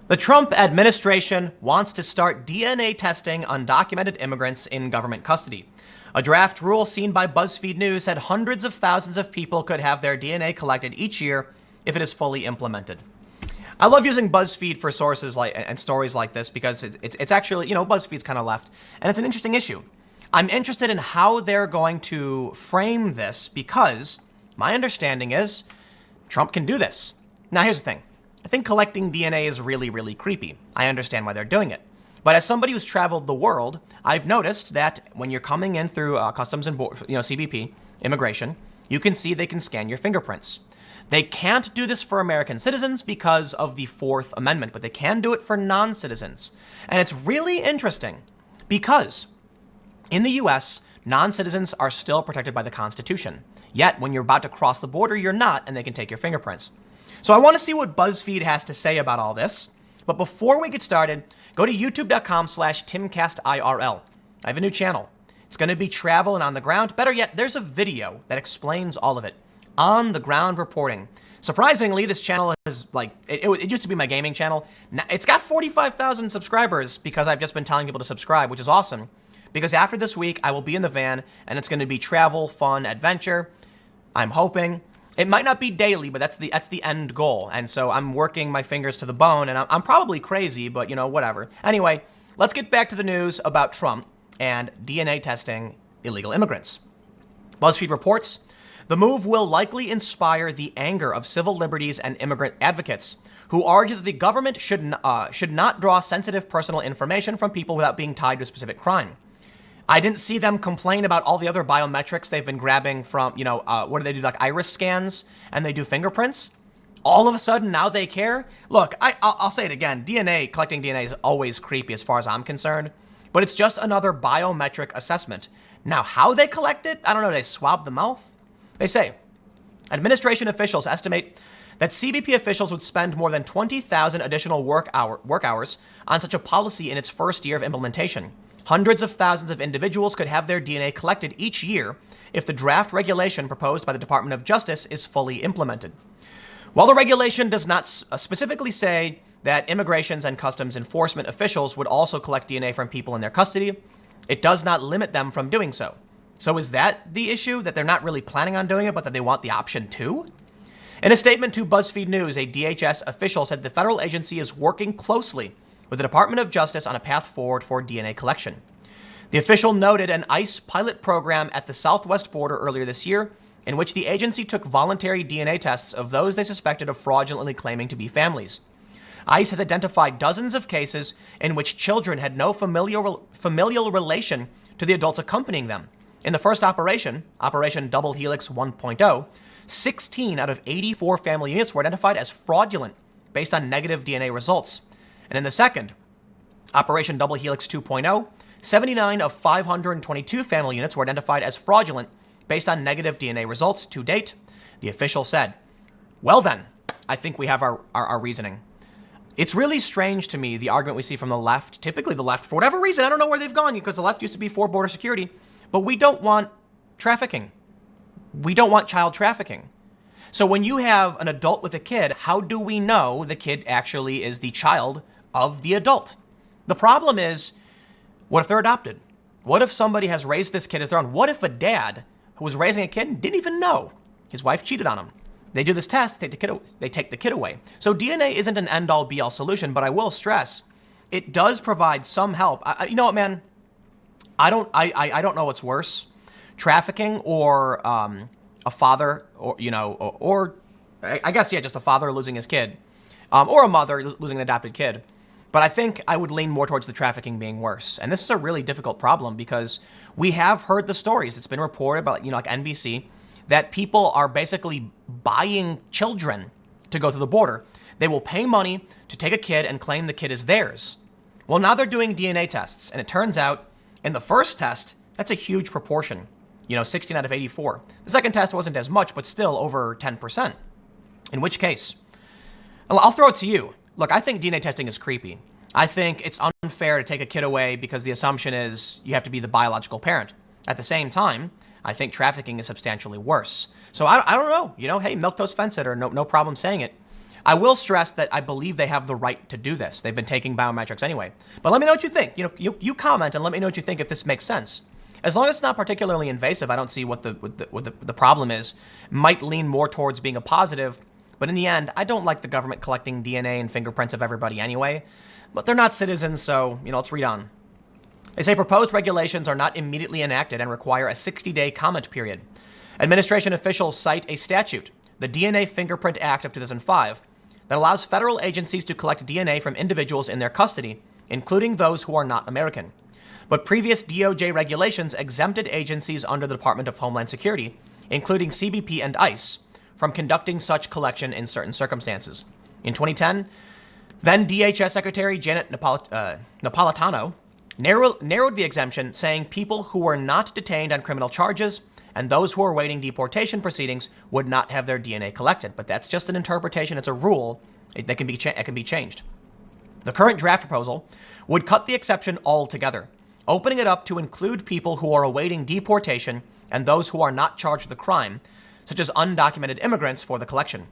The Trump administration wants to start DNA testing undocumented immigrants in government custody. A draft rule seen by BuzzFeed News said hundreds of thousands of people could have their DNA collected each year if it is fully implemented. I love using BuzzFeed for sources like and stories like this because it's actually, BuzzFeed's kind of left, and it's an interesting issue. I'm interested in how they're going to frame this because my understanding is Trump can do this. Now, here's the thing. I think collecting DNA is really, really creepy. I understand why they're doing it. But as somebody who's traveled the world, I've noticed that when you're coming in through customs and CBP, immigration, you can see they can scan your fingerprints. They can't do this for American citizens because of the Fourth Amendment, but they can do it for non-citizens. And it's really interesting because in the US, non-citizens are still protected by the Constitution. Yet when you're about to cross the border, you're not, and they can take your fingerprints. So I want to see what BuzzFeed has to say about all this. But before we get started, go to youtube.com/TimCastIRL. I have a new channel. It's going to be travel and on the ground. Better yet, there's a video that explains all of it. On the ground reporting. Surprisingly, this channel is it used to be my gaming channel. Now, it's got 45,000 subscribers because I've just been telling people to subscribe, which is awesome. Because after this week, I will be in the van and it's going to be travel, fun, adventure. I'm hoping. It might not be daily, but that's the end goal. And so I'm working my fingers to the bone, and I'm probably crazy, but whatever. Anyway, let's get back to the news about Trump and DNA testing illegal immigrants. BuzzFeed reports, the move will likely inspire the anger of civil liberties and immigrant advocates who argue that the government should not draw sensitive personal information from people without being tied to a specific crime. I didn't see them complain about all the other biometrics they've been grabbing from, what do they do, like iris scans, and they do fingerprints? All of a sudden, now they care? Look, I'll say it again. Collecting DNA is always creepy as far as I'm concerned, but it's just another biometric assessment. Now, how they collect it? I don't know. They swab the mouth? They say, administration officials estimate that CBP officials would spend more than 20,000 additional work hours on such a policy in its first year of implementation. Hundreds of thousands of individuals could have their DNA collected each year if the draft regulation proposed by the Department of Justice is fully implemented. While the regulation does not specifically say that immigrations and customs enforcement officials would also collect DNA from people in their custody, it does not limit them from doing so. So is that the issue, that they're not really planning on doing it, but that they want the option to? In a statement to BuzzFeed News, a DHS official said the federal agency is working closely with the Department of Justice on a path forward for DNA collection. The official noted an ICE pilot program at the southwest border earlier this year in which the agency took voluntary DNA tests of those they suspected of fraudulently claiming to be families. ICE has identified dozens of cases in which children had no familial relation to the adults accompanying them. In the first operation, Operation Double Helix 1.0, 16 out of 84 family units were identified as fraudulent based on negative DNA results. And in the second, Operation Double Helix 2.0, 79 of 522 family units were identified as fraudulent based on negative DNA results to date, the official said. Well then, I think we have our reasoning. It's really strange to me, the argument we see from the left, typically the left, for whatever reason, I don't know where they've gone, because the left used to be for border security, but we don't want trafficking. We don't want child trafficking. So when you have an adult with a kid, how do we know the kid actually is the child of the adult? The problem is, what if they're adopted? What if somebody has raised this kid as their own? What if a dad who was raising a kid and didn't even know his wife cheated on him? They do this test, they take the kid away. So DNA isn't an end-all be-all solution, but I will stress, it does provide some help. You know what, man? I don't know what's worse, trafficking or a father, or I guess, yeah, just a father losing his kid, or a mother losing an adopted kid. But I think I would lean more towards the trafficking being worse. And this is a really difficult problem because we have heard the stories. It's been reported by, like NBC, that people are basically buying children to go through the border. They will pay money to take a kid and claim the kid is theirs. Well, now they're doing DNA tests. And it turns out in the first test, that's a huge proportion. 16 out of 84. The second test wasn't as much, but still over 10%. In which case, I'll throw it to you. Look, I think DNA testing is creepy. I think it's unfair to take a kid away because the assumption is you have to be the biological parent. At the same time, I think trafficking is substantially worse. So I don't know. Hey, milquetoast fence it, or no problem saying it. I will stress that I believe they have the right to do this. They've been taking biometrics anyway. But let me know what you think. You comment and let me know what you think if this makes sense. As long as it's not particularly invasive, I don't see what the problem is. Might lean more towards being a positive, but in the end, I don't like the government collecting DNA and fingerprints of everybody anyway. But they're not citizens, so, let's read on. They say proposed regulations are not immediately enacted and require a 60-day comment period. Administration officials cite a statute, the DNA Fingerprint Act of 2005, that allows federal agencies to collect DNA from individuals in their custody, including those who are not American. But previous DOJ regulations exempted agencies under the Department of Homeland Security, including CBP and ICE, from conducting such collection in certain circumstances. In 2010, then DHS Secretary Janet Napolitano narrowed the exemption, saying people who were not detained on criminal charges and those who are awaiting deportation proceedings would not have their DNA collected. But that's just an interpretation. It's a rule. It can be changed. The current draft proposal would cut the exception altogether, opening it up to include people who are awaiting deportation and those who are not charged with a crime, such as undocumented immigrants, for the collection.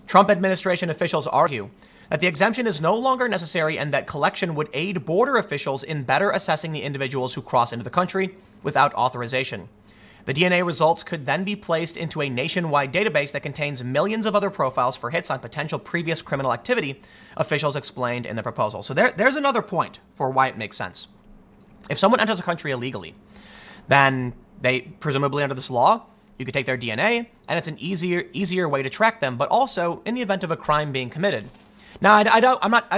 Trump administration officials argue that the exemption is no longer necessary and that collection would aid border officials in better assessing the individuals who cross into the country without authorization. The DNA results could then be placed into a nationwide database that contains millions of other profiles for hits on potential previous criminal activity, officials explained in the proposal. So there's another point for why it makes sense. If someone enters a country illegally, then they, presumably under this law, you could take their DNA, and it's an easier way to track them, but also in the event of a crime being committed. Now, I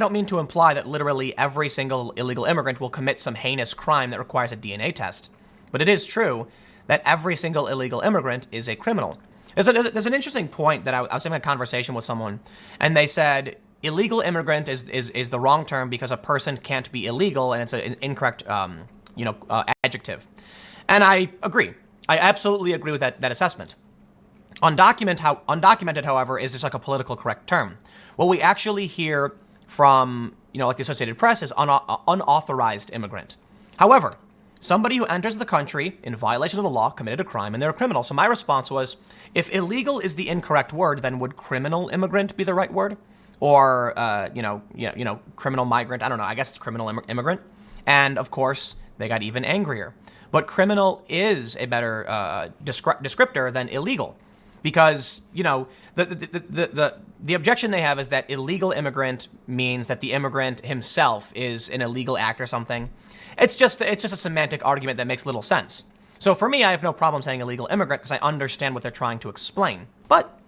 don't mean to imply that literally every single illegal immigrant will commit some heinous crime that requires a DNA test, but it is true that every single illegal immigrant is a criminal. There's an interesting point that I was having a conversation with someone, and they said illegal immigrant is the wrong term because a person can't be illegal, and it's an incorrect adjective. And I agree. I absolutely agree with that assessment. Undocumented, however, is just like a political correct term. What we actually hear from, like the Associated Press is unauthorized immigrant. However, somebody who enters the country in violation of the law committed a crime and they're a criminal. So my response was, if illegal is the incorrect word, then would criminal immigrant be the right word? Or, criminal migrant? I don't know. I guess it's criminal immigrant. And of course, they got even angrier. But criminal is a better descriptor than illegal. Because, the objection they have is that illegal immigrant means that the immigrant himself is an illegal act or something. It's just a semantic argument that makes little sense. So for me, I have no problem saying illegal immigrant because I understand what they're trying to explain. But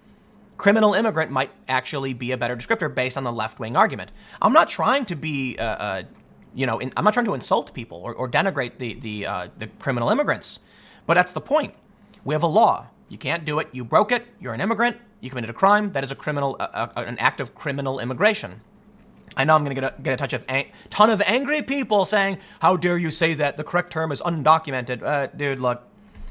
criminal immigrant might actually be a better descriptor based on the left-wing argument. I'm not trying to be, I'm not trying to insult people or denigrate the criminal immigrants. But that's the point. We have a law. You can't do it. You broke it. You're an immigrant. You committed a crime. That is an act of criminal immigration. I know I'm going to get a ton of angry people saying, how dare you say that? The correct term is undocumented. Dude, look,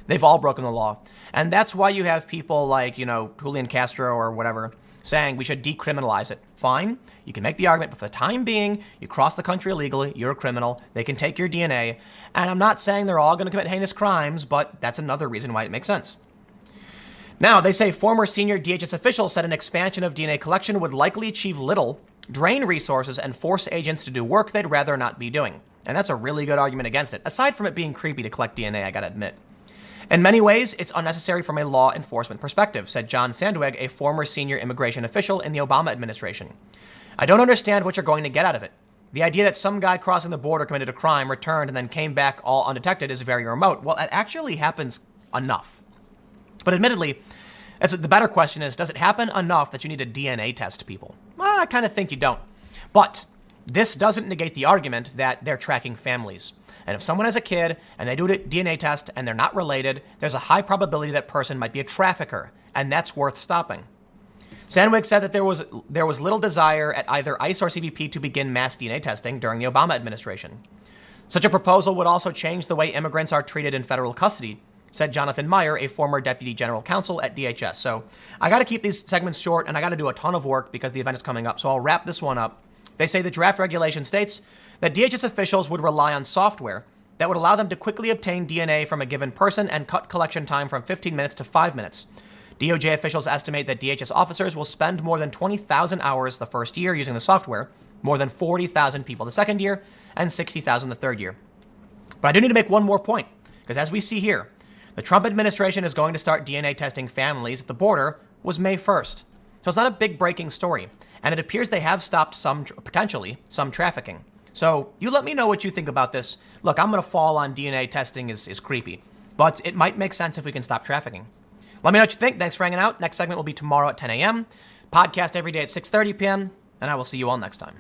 they've all broken the law. And that's why you have people like, Julian Castro or whatever saying we should decriminalize it. Fine. You can make the argument, but for the time being, you cross the country illegally, you're a criminal, they can take your DNA. And I'm not saying they're all going to commit heinous crimes, but that's another reason why it makes sense. Now, they say former senior DHS officials said an expansion of DNA collection would likely achieve little, drain resources, and force agents to do work they'd rather not be doing. And that's a really good argument against it, aside from it being creepy to collect DNA, I gotta admit. In many ways, it's unnecessary from a law enforcement perspective, said John Sandweg, a former senior immigration official in the Obama administration. I don't understand what you're going to get out of it. The idea that some guy crossing the border committed a crime, returned, and then came back all undetected is very remote. Well, it actually happens enough. But admittedly, the better question is, does it happen enough that you need to DNA test people? Well, I kind of think you don't. But this doesn't negate the argument that they're tracking families. And if someone has a kid and they do a DNA test and they're not related, there's a high probability that person might be a trafficker, and that's worth stopping. Sandwich said that there was little desire at either ICE or CBP to begin mass DNA testing during the Obama administration. Such a proposal would also change the way immigrants are treated in federal custody, said Jonathan Meyer, a former deputy general counsel at DHS. So I got to keep these segments short, and I got to do a ton of work because the event is coming up. So I'll wrap this one up. They say the draft regulation states that DHS officials would rely on software that would allow them to quickly obtain DNA from a given person and cut collection time from 15 minutes to 5 minutes. DOJ officials estimate that DHS officers will spend more than 20,000 hours the first year using the software, more than 40,000 people the second year, and 60,000 the third year. But I do need to make one more point, because as we see here, the Trump administration is going to start DNA testing families at the border was May 1st. So it's not a big breaking story. And it appears they have stopped potentially some trafficking. So you let me know what you think about this. Look, I'm going to fall on DNA testing is creepy, but it might make sense if we can stop trafficking. Let me know what you think. Thanks for hanging out. Next segment will be tomorrow at 10 a.m. Podcast every day at 6:30 p.m. And I will see you all next time.